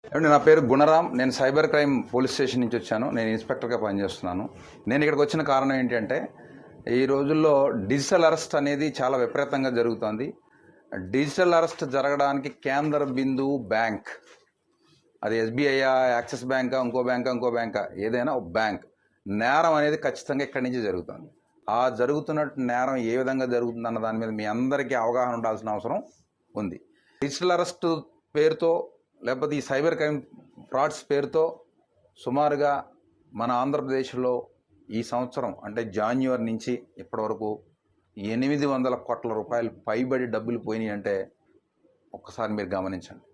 ఏమండి, నా పేరు గుణరాం. నేను సైబర్ క్రైమ్ పోలీస్ స్టేషన్ నుంచి వచ్చాను. నేను ఇన్స్పెక్టర్గా పనిచేస్తున్నాను. నేను ఇక్కడికి వచ్చిన కారణం ఏంటంటే, ఈ రోజుల్లో డిజిటల్ అరెస్ట్ అనేది చాలా విపరీతంగా జరుగుతోంది. డిజిటల్ అరెస్ట్ జరగడానికి కేంద్ర బిందువు బ్యాంక్. అది ఎస్బీఐయా, యాక్సిస్ బ్యాంకా, ఇంకో బ్యాంకా, ఏదైనా ఒక బ్యాంక్. నేరం అనేది ఖచ్చితంగా ఇక్కడి నుంచి జరుగుతుంది. ఆ జరుగుతున్నట్టు నేరం ఏ విధంగా జరుగుతుందన్న దాని మీద మీ అందరికీ అవగాహన ఉండాల్సిన అవసరం ఉంది. డిజిటల్ అరెస్ట్ పేరుతో లేకపోతే ఈ సైబర్ క్రైమ్ ఫ్రాడ్స్ పేరుతో సుమారుగా మన ఆంధ్రప్రదేశ్లో ఈ సంవత్సరం అంటే జాన్యువరి నుంచి ఇప్పటివరకు 800 కోట్ల రూపాయలు పైబడి డబ్బులు పోయినాయి అంటే ఒక్కసారి మీరు గమనించండి.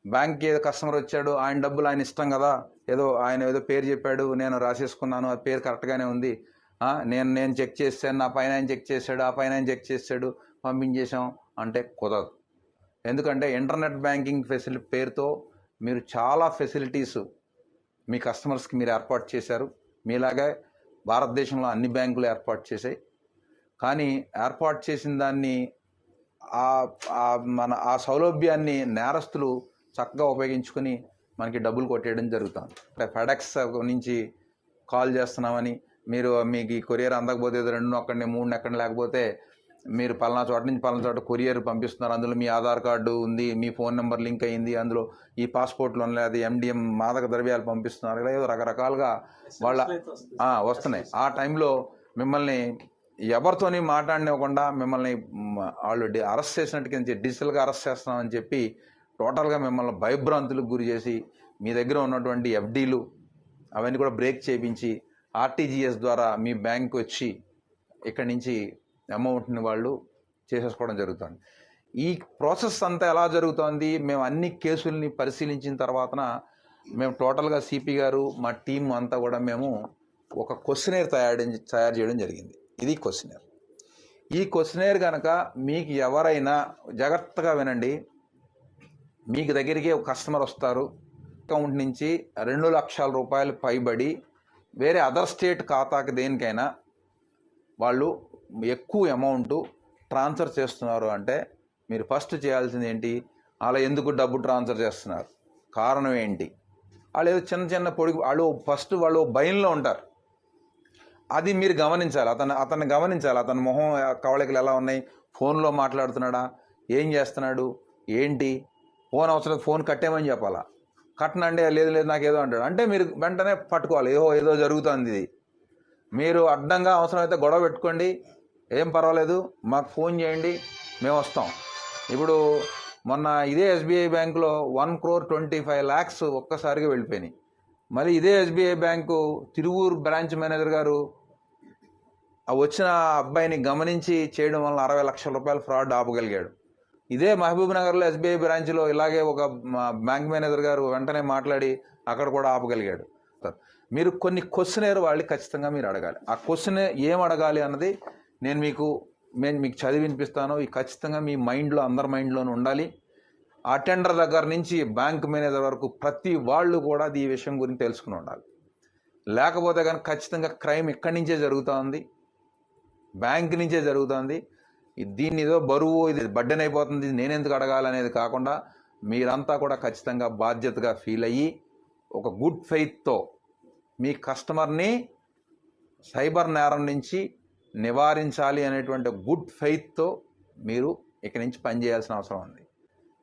బ్యాంక్కి ఏదో కస్టమర్ వచ్చాడు, ఆయన డబ్బులు ఆయన ఇష్టం కదా, ఆయన ఏదో పేరు చెప్పాడు, నేను రాసేసుకున్నాను, ఆ పేరు కరెక్ట్గానే ఉంది, నేను చెక్ చేశాను, నా పైన ఆయన చెక్ చేశాడు, ఆ పైన ఆయన చెక్ చేశాడు, పంపించేశాం అంటే కుదరదు. ఎందుకంటే ఇంటర్నెట్ బ్యాంకింగ్ ఫెసిలిటీ పేరుతో మీరు చాలా ఫెసిలిటీస్ మీ కస్టమర్స్కి మీరు ఏర్పాటు చేశారు. మీలాగే భారతదేశంలో అన్ని బ్యాంకులు ఏర్పాటు చేశాయి. కానీ ఏర్పాటు చేసిన దాన్ని ఆ సౌలభ్యాన్ని నేరస్తులు చక్కగా ఉపయోగించుకొని మనకి డబ్బులు కొట్టేయడం జరుగుతుంది. అంటే ఫెడెక్స్ నుంచి కాల్ చేస్తున్నామని, మీకు ఈ కొరియర్ అందకపోతే 2 నొక్కండి 3 నొక్కండి, లేకపోతే మీరు పలానా చోట నుంచి పలానా చోట కొరియర్ పంపిస్తున్నారు, అందులో మీ ఆధార్ కార్డు ఉంది, మీ ఫోన్ నెంబర్ లింక్ అయింది, అందులో ఈ పాస్పోర్ట్లో లేదా MDM మాదక ద్రవ్యాలు పంపిస్తున్నారు, ఇలా ఏదో రకరకాలుగా వస్తున్నాయి. ఆ టైంలో మిమ్మల్ని ఎవరితోని మాట్లాడనివ్వకుండా మిమ్మల్ని వాళ్ళు అరెస్ట్ చేసినట్టుగా డిజిటల్గా అరెస్ట్ చేస్తున్నామని చెప్పి టోటల్గా మిమ్మల్ని భయభ్రాంతులకు గురి చేసి మీ దగ్గర ఉన్నటువంటి FDలు అవన్నీ కూడా బ్రేక్ చేయించి RTGS ద్వారా మీ బ్యాంక్ వచ్చి ఇక్కడి నుంచి అమౌంట్ని వాళ్ళు చేసేసుకోవడం జరుగుతుంది. ఈ ప్రాసెస్ అంతా ఎలా జరుగుతోంది, మేము అన్ని కేసుల్ని పరిశీలించిన తర్వాతన మేము టోటల్గా CP గారు మా టీం అంతా కూడా మేము ఒక క్వశ్చనేర్ తయారు చేయడం జరిగింది. ఇది క్వశ్చనేర్. ఈ క్వశ్చనేర్ కనుక మీకు ఎవరైనా జాగ్రత్తగా వినండి, మీకు దగ్గరికి ఒక కస్టమర్ వస్తారు, అకౌంట్ నుంచి 2 లక్షల రూపాయలు పైబడి వేరే అదర్ స్టేట్ ఖాతాకి దేనికైనా వాళ్ళు ఎక్కువ అమౌంట్ ట్రాన్స్ఫర్ చేస్తున్నారు అంటే మీరు ఫస్ట్ చేయాల్సింది ఏంటి, అలా ఎందుకు డబ్బు ట్రాన్స్ఫర్ చేస్తున్నారు, కారణం ఏంటి, వాళ్ళు ఏదో చిన్న వాళ్ళు భయంలో ఉంటారు. అది మీరు గమనించాలి. అతన్ని గమనించాలి. అతని మొహం కవళికలు ఎలా ఉన్నాయి, ఫోన్లో మాట్లాడుతున్నాడా, ఏం చేస్తున్నాడు, ఏంటి, ఫోన్ అవసరం ఫోన్ కట్టేమని చెప్పాలా, కట్టనండి, లేదు నాకు ఏదో అంటాడు అంటే మీరు వెంటనే పట్టుకోవాలి, ఏదో జరుగుతుంది. ఇది మీరు అడ్డంగా అవసరమైతే గొడవ పెట్టుకోండి, ఏం పర్వాలేదు, మాకు ఫోన్ చేయండి, మేము వస్తాం. ఇప్పుడు మొన్న ఇదే SBI బ్యాంకులో 1,25,00,000 ఒక్కసారిగా వెళ్ళిపోయినాయి. మళ్ళీ ఇదే SBI bank Tiruvuru branch manager గారు వచ్చిన అబ్బాయిని గమనించి చేయడం వల్ల 60 లక్షల రూపాయల ఫ్రాడ్ ఆపగలిగాడు. ఇదే మహబూబ్ నగర్లో SBI బ్రాంచ్లో ఇలాగే ఒక బ్యాంక్ మేనేజర్ గారు వెంటనే మాట్లాడి అక్కడ కూడా ఆపగలిగాడు. మీరు కొన్ని క్వశ్చనేర్ వాళ్ళు ఖచ్చితంగా మీరు అడగాలి. ఆ క్వశ్చన్ ఏం అడగాలి అన్నది నేను మీకు చదివి వినిపిస్తాను. ఈ ఖచ్చితంగా మీ మైండ్లో, అందరి మైండ్లోనూ ఉండాలి. అటెండర్ దగ్గర నుంచి బ్యాంక్ మేనేజర్ వరకు ప్రతి వాళ్ళు కూడా ఈ విషయం గురించి తెలుసుకుని ఉండాలి. లేకపోతే కానీ ఖచ్చితంగా క్రైమ్ ఇక్కడి నుంచే జరుగుతుంది, బ్యాంక్ నుంచే జరుగుతుంది. దీన్ని ఏదో బరువు, ఇది బర్డెన్ అయిపోతుంది, నేనెందుకు అడగాలనేది కాకుండా మీరంతా కూడా ఖచ్చితంగా బాధ్యతగా ఫీల్ అయ్యి ఒక గుడ్ ఫెయిత్తో మీ కస్టమర్ని సైబర్ నేరం నుంచి నివారించాలి అనేటువంటి గుడ్ ఫెయిత్తో మీరు ఇక్కడి నుంచి పనిచేయాల్సిన అవసరం ఉంది.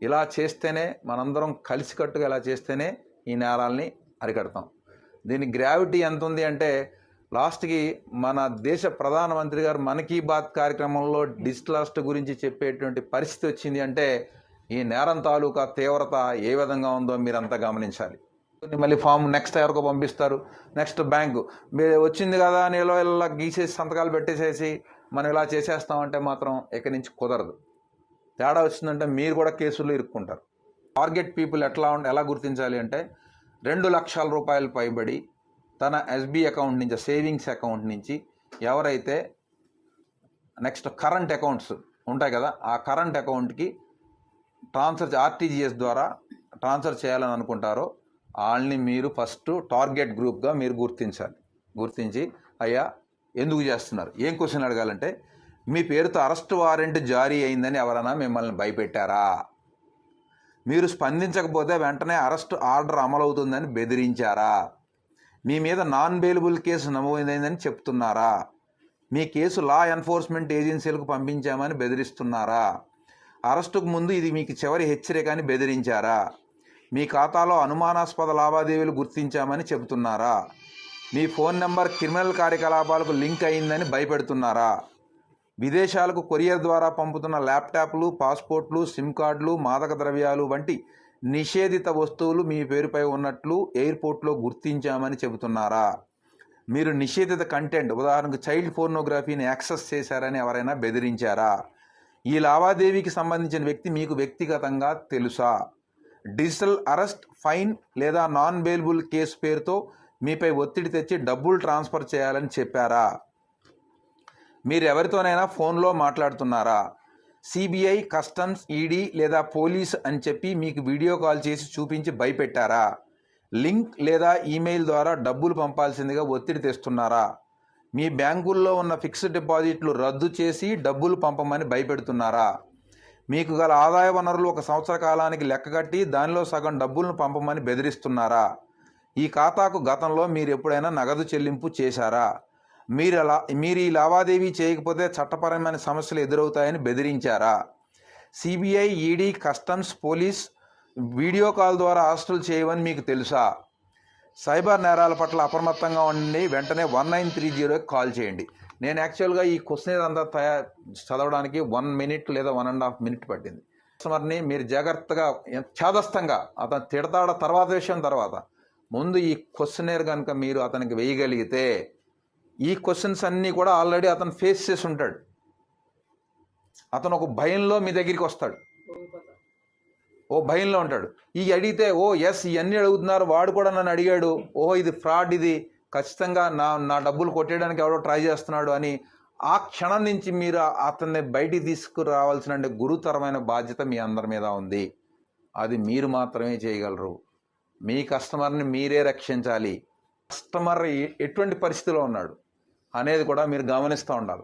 ఇలా చేస్తేనే, మనందరం కలిసికట్టుగా ఇలా చేస్తేనే ఈ నేరాల్ని అరికడతాం. దీని గ్రావిటీ ఎంత ఉంది అంటే, లాస్ట్కి మన దేశ ప్రధానమంత్రి గారు మన్ కీ బాత్ కార్యక్రమంలో డిజిటల్ అరెస్ట్ గురించి చెప్పేటువంటి పరిస్థితి వచ్చింది అంటే ఈ నేరం తాలూకా తీవ్రత ఏ విధంగా ఉందో మీరంతా గమనించాలి. మళ్ళీ ఫామ్ నెక్స్ట్ ఎవరికో పంపిస్తారు, నెక్స్ట్ బ్యాంకు మీరు వచ్చింది కదా అని ఇలా గీసేసి సంతకాలు పెట్టేసేసి మనం ఇలా చేసేస్తామంటే మాత్రం ఇక్కడి నుంచి కుదరదు. తేడా వచ్చిందంటే మీరు కూడా కేసుల్లో ఇరుక్కుంటారు. టార్గెట్ పీపుల్ ఎలా గుర్తించాలి అంటే 2 లక్షల రూపాయలు పైబడి తన SB అకౌంట్ నుంచి, సేవింగ్స్ అకౌంట్ నుంచి ఎవరైతే నెక్స్ట్ కరెంట్ అకౌంట్స్ ఉంటాయి కదా, ఆ కరెంట్ అకౌంట్కి RTGS ద్వారా ట్రాన్స్ఫర్ చేయాలని అనుకుంటారో వాళ్ళని మీరు ఫస్ట్ టార్గెట్ గ్రూప్గా మీరు గుర్తించి అయ్యా ఎందుకు చేస్తున్నారు, ఏం క్వశ్చన్ అడగాలంటే, మీ పేరుతో అరెస్ట్ వారెంట్ జారీ అయిందని ఎవరైనా మిమ్మల్ని భయపెట్టారా, మీరు స్పందించకపోతే వెంటనే అరెస్ట్ ఆర్డర్ అమలవుతుందని బెదిరించారా? మీ మీద నాన్ బెయిలబుల్ కేసు నమోదైందని చెప్తున్నారా? మీ కేసు లా ఎన్ఫోర్స్మెంట్ ఏజెన్సీలకు పంపించామని బెదిరిస్తున్నారా? అరెస్టుకు ముందు ఇది మీకు చివరి హెచ్చరిక అని బెదిరించారా? మీ ఖాతాలో అనుమానాస్పద లావాదేవీలు గుర్తించామని చెబుతున్నారా? మీ ఫోన్ నెంబర్ క్రిమినల్ కార్యకలాపాలకు లింక్ అయిందని భయపెడుతున్నారా? విదేశాలకు కొరియర్ ద్వారా పంపుతున్న ల్యాప్టాప్లు, పాస్పోర్ట్లు, సిమ్ కార్డులు, మాదక ద్రవ్యాలు వంటి నిషేధిత వస్తువులు మీ పేరుపై ఉన్నట్లు ఎయిర్పోర్ట్లో గుర్తించామని చెబుతున్నారా? మీరు నిషేధిత కంటెంట్, ఉదాహరణకు చైల్డ్ పోర్నోగ్రఫీని యాక్సెస్ చేశారని ఎవరైనా బెదిరించారా? ఈ లావాదేవీకి సంబంధించిన వ్యక్తి మీకు వ్యక్తిగతంగా తెలుసా? డిజిటల్ అరెస్ట్, ఫైన్ లేదా నాన్ బెయిలబుల్ కేసు పేరుతో మీపై ఒత్తిడి తెచ్చి డబ్బులు ట్రాన్స్ఫర్ చేయాలని చెప్పారా? మీరు ఎవరితోనైనా ఫోన్లో మాట్లాడుతున్నారా? సిబిఐ, కస్టమ్స్, ఈడీ లేదా పోలీస్ అని చెప్పి మీకు వీడియో కాల్ చేసి చూపించి భయపెట్టారా? లింక్ లేదా ఈమెయిల్ ద్వారా డబ్బులు పంపాల్సిందిగా ఒత్తిడి తెస్తున్నారా? మీ బ్యాంకుల్లో ఉన్న ఫిక్స్డ్ డిపాజిట్లు రద్దు చేసి డబ్బులు పంపమని భయపెడుతున్నారా? మీకు గల ఆదాయ వనరులు 1 సంవత్సర కాలానికి లెక్కగట్టి దానిలో సగం డబ్బులను పంపమని బెదిరిస్తున్నారా? ఈ ఖాతాకు గతంలో మీరు ఎప్పుడైనా నగదు చెల్లింపు చేశారా? మీరు ఈ లావాదేవీ చేయకపోతే చట్టపరమైన సమస్యలు ఎదురవుతాయని బెదిరించారా? CBI, ED, customs, police video call ద్వారా అరెస్టులు చేయవని మీకు తెలుసా? సైబర్ నేరాల పట్ల అప్రమత్తంగా ఉండి వెంటనే 1930కి కాల్ చేయండి. నేను యాక్చువల్గా ఈ క్వశ్చన్ అంతా చదవడానికి 1 మినిట్ లేదా 1.5 మినిట్ పట్టింది. కస్టమర్ని మీరు జాగ్రత్తగా ఛాదస్తంగా అతను తిడతాడ తర్వాత విషయం తర్వాత, ముందు ఈ క్వశ్చనేర్ కనుక మీరు అతనికి వేయగలిగితే ఈ క్వశ్చన్స్ అన్నీ కూడా ఆల్రెడీ అతను ఫేస్ చేసి ఉంటాడు. అతను ఒక భయంలో మీ దగ్గరికి వస్తాడు, ఓ భయంలో ఉంటాడు. ఈ అడిగితే ఓ ఎస్ ఇవన్నీ అడుగుతున్నారు, వాడు కూడా నన్ను అడిగాడు, ఓహో ఇది ఫ్రాడ్, ఇది ఖచ్చితంగా నా డబ్బులు కొట్టేయడానికి ఎవడో ట్రై చేస్తున్నాడు అని ఆ క్షణం నుంచి మీరు అతన్ని బయటికి తీసుకురావాల్సిన గురుతరమైన బాధ్యత మీ అందరి మీద ఉంది. అది మీరు మాత్రమే చేయగలరు. మీ కస్టమర్ని మీరే రక్షించాలి. కస్టమర్ ఎటువంటి పరిస్థితిలో ఉన్నాడు అనేది కూడా మీరు గమనిస్తూ ఉండాలి.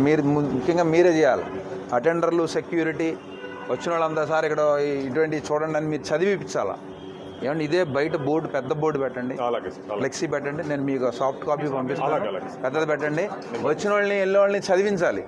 మీరు ముఖ్యంగా మీరే చేయాలి. అటెండర్లు, సెక్యూరిటీ వచ్చిన వాళ్ళంతా సార్ ఇక్కడ ఇటువంటి చూడండి అని మీరు చదివిపించాలా. ఏమంటే ఇదే బయట బోర్డు, పెద్ద బోర్డు పెట్టండి, ఫ్లెక్సీ పెట్టండి, నేను మీకు సాఫ్ట్ కాపీ పంపిస్తాను, పెద్దది పెట్టండి. వచ్చిన వాళ్ళని వెళ్ళే వాళ్ళని చదివించాలి.